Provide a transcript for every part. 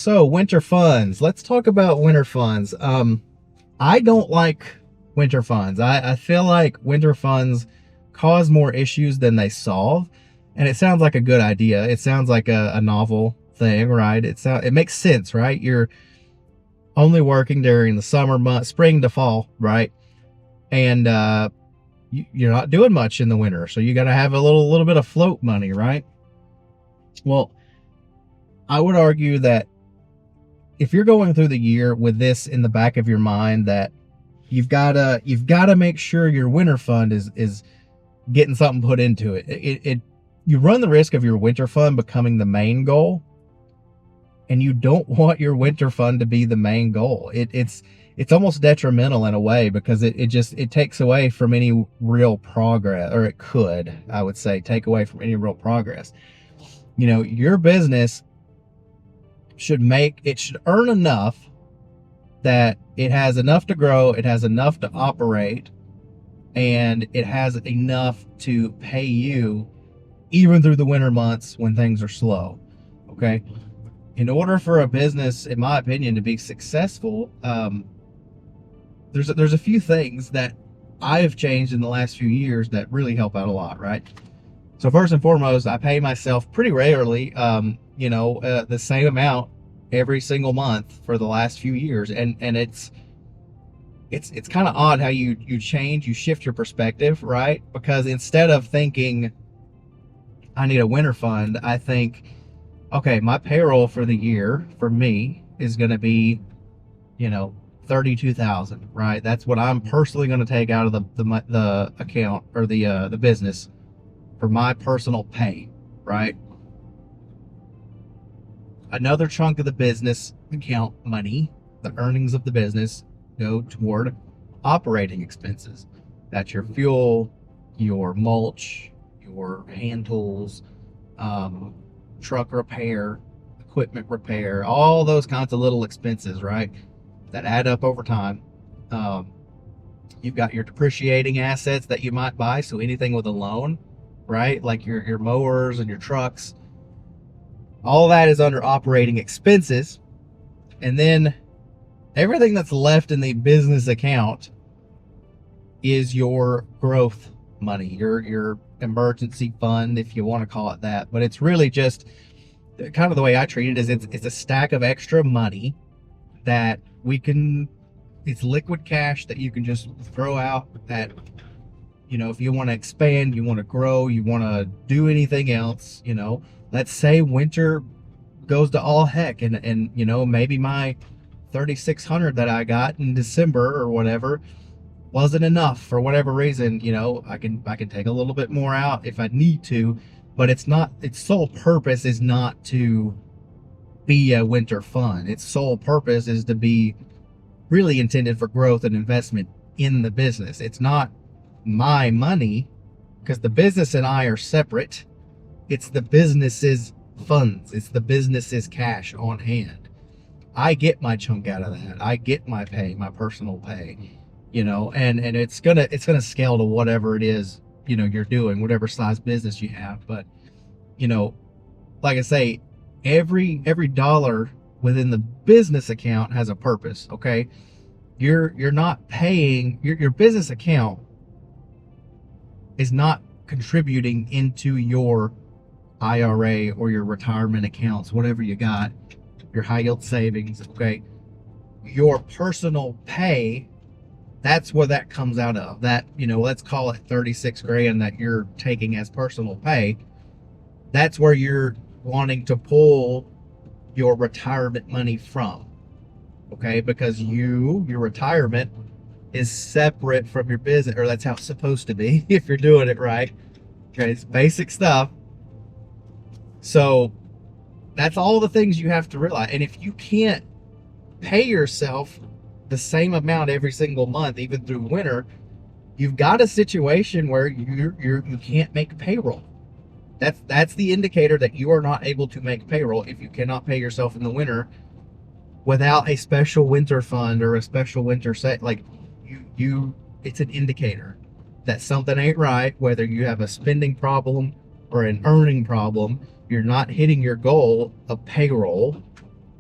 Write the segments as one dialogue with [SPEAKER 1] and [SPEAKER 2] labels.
[SPEAKER 1] So winter funds. Let's talk about winter funds. I don't like winter funds. I feel like winter funds cause more issues than they solve. And it sounds like a good idea. It sounds like a novel thing, right? It makes sense, right? You're only working during the summer months, spring to fall, right? And you're not doing much in the winter, so you got to have a little bit of float money, right? Well, I would argue that if you're going through the year with this in the back of your mind, that you've gotta make sure your winter fund is getting something put into it. You run the risk of your winter fund becoming the main goal, and you don't want your winter fund to be the main goal. It's almost detrimental in a way, because it takes away from any real progress, or it could, I would say, take away from any real progress. Your business should earn enough that it has enough to grow, it has enough to operate, and it has enough to pay you even through the winter months when things are slow. Okay. In order for a business, in my opinion, to be successful, there's a few things that I have changed in the last few years that really help out a lot, right? So first and foremost, I pay myself pretty regularly, the same amount every single month for the last few years, and it's kind of odd how you shift your perspective, right? Because instead of thinking I need a winter fund, I think, okay, my payroll for the year for me is going to be, 32,000, right? That's what I'm personally going to take out of the account, or the business, for my personal pay, right? Another chunk of the business account money, the earnings of the business, go toward operating expenses. That's your fuel, your mulch, your hand tools, truck repair, equipment repair, all those kinds of little expenses, right? That add up over time. You've got your depreciating assets that you might buy. So anything with a loan, right? Like your mowers and your trucks, all that is under operating expenses. And then everything that's left in the business account is your growth money, your emergency fund, if you want to call it that. But it's really just kind of the way I treat it is it's a stack of extra money that it's liquid cash that you can just throw out, that, if you want to expand, you want to grow, you want to do anything else, let's say winter goes to all heck, and maybe my 3,600 that I got in December or whatever wasn't enough for whatever reason. I can take a little bit more out if I need to, but its sole purpose is not to be a winter fund. Its sole purpose is to be really intended for growth and investment in the business. It's not my money, because the business and I are separate. It's the business's funds. It's the business's cash on hand. I get my chunk out of that. I get my pay, my personal pay, and it's gonna scale to whatever it is, you're doing, whatever size business you have. But, like I say, every dollar within the business account has a purpose. Okay. You're not paying your business account is not contributing into your IRA or your retirement accounts, whatever you got, your high yield savings. Okay. Your personal pay, that's where that comes out of. That, let's call it 36 grand that you're taking as personal pay. That's where you're wanting to pull your retirement money from. Okay. Because your retirement is separate from your business, or that's how it's supposed to be if you're doing it right. Okay. It's basic stuff. So that's all the things you have to realize. And if you can't pay yourself the same amount every single month, even through winter, you've got a situation where you can't make payroll. That's the indicator that you are not able to make payroll, if you cannot pay yourself in the winter without a special winter fund or a special winter set. Like it's an indicator that something ain't right, whether you have a spending problem or an earning problem. You're not hitting your goal of payroll,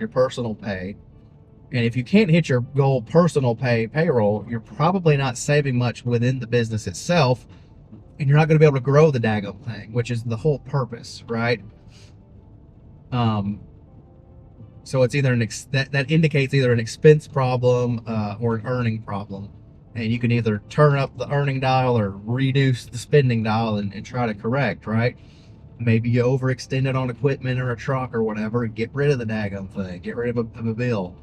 [SPEAKER 1] your personal pay. And if you can't hit your goal personal payroll, you're probably not saving much within the business itself, and you're not going to be able to grow the daggone thing, which is the whole purpose, right? So it's either that indicates either an expense problem or an earning problem, and you can either turn up the earning dial or reduce the spending dial and try to correct, right? Maybe you overextended on equipment or a truck or whatever, and get rid of the daggone thing, get rid of a bill,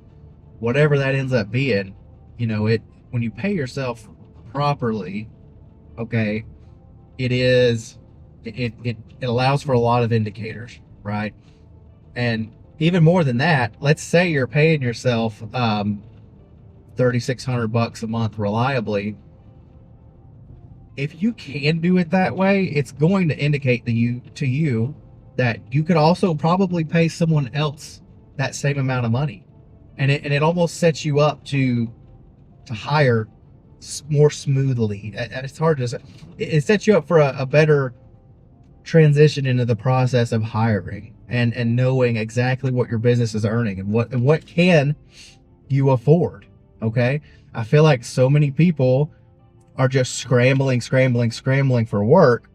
[SPEAKER 1] whatever that ends up being. You know, when you pay yourself properly, okay, it allows for a lot of indicators, right? And even more than that, let's say you're paying yourself $3,600 a month reliably. If you can do it that way, it's going to indicate to you that you could also probably pay someone else that same amount of money, and it almost sets you up to hire more smoothly. It's hard to say. It sets you up for a better transition into the process of hiring and knowing exactly what your business is earning and what can you afford. Okay, I feel like so many people are just scrambling for work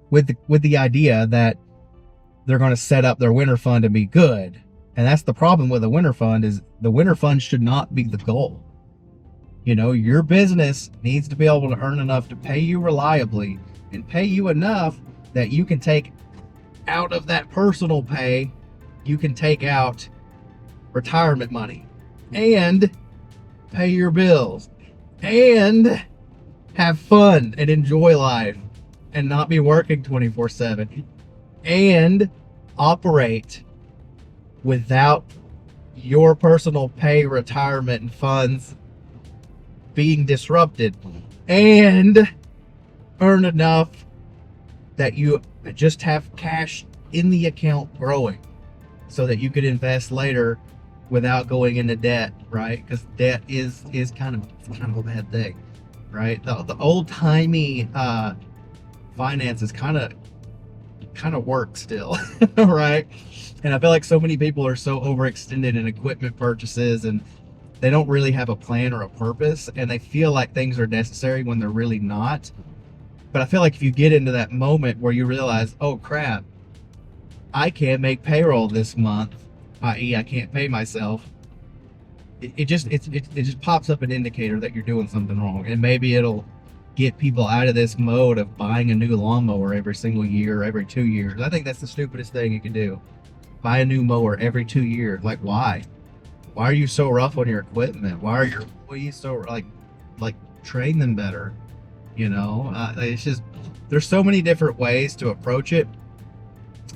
[SPEAKER 1] with the idea that they're going to set up their winter fund and be good. And that's the problem with a winter fund, is the winter fund should not be the goal. You know, your business needs to be able to earn enough to pay you reliably and pay you enough that you can take out of that personal pay, you can take out retirement money and pay your bills and have fun and enjoy life and not be working 24/7 and operate without your personal pay, retirement, and funds being disrupted, and earn enough that you just have cash in the account growing so that you could invest later without going into debt, right? Because debt is kind of a bad thing, right? The old-timey finances kind of work still, right? And I feel like so many people are so overextended in equipment purchases, and they don't really have a plan or a purpose, and they feel like things are necessary when they're really not. But I feel like if you get into that moment where you realize, oh crap, I can't make payroll this month, i.e. I can't pay myself, it just pops up an indicator that you're doing something wrong. And maybe it'll get people out of this mode of buying a new lawnmower every single year, every 2 years. I think that's the stupidest thing you can do. Buy a new mower every 2 years. Like, why? Why are you so rough on your equipment? Why are your employees so like train them better? You know, it's just, there's so many different ways to approach it,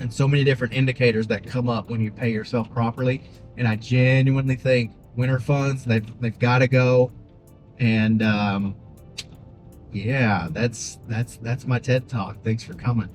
[SPEAKER 1] and so many different indicators that come up when you pay yourself properly. And I genuinely think winter funds, they've got to go. And yeah, that's my TED Talk. Thanks for coming.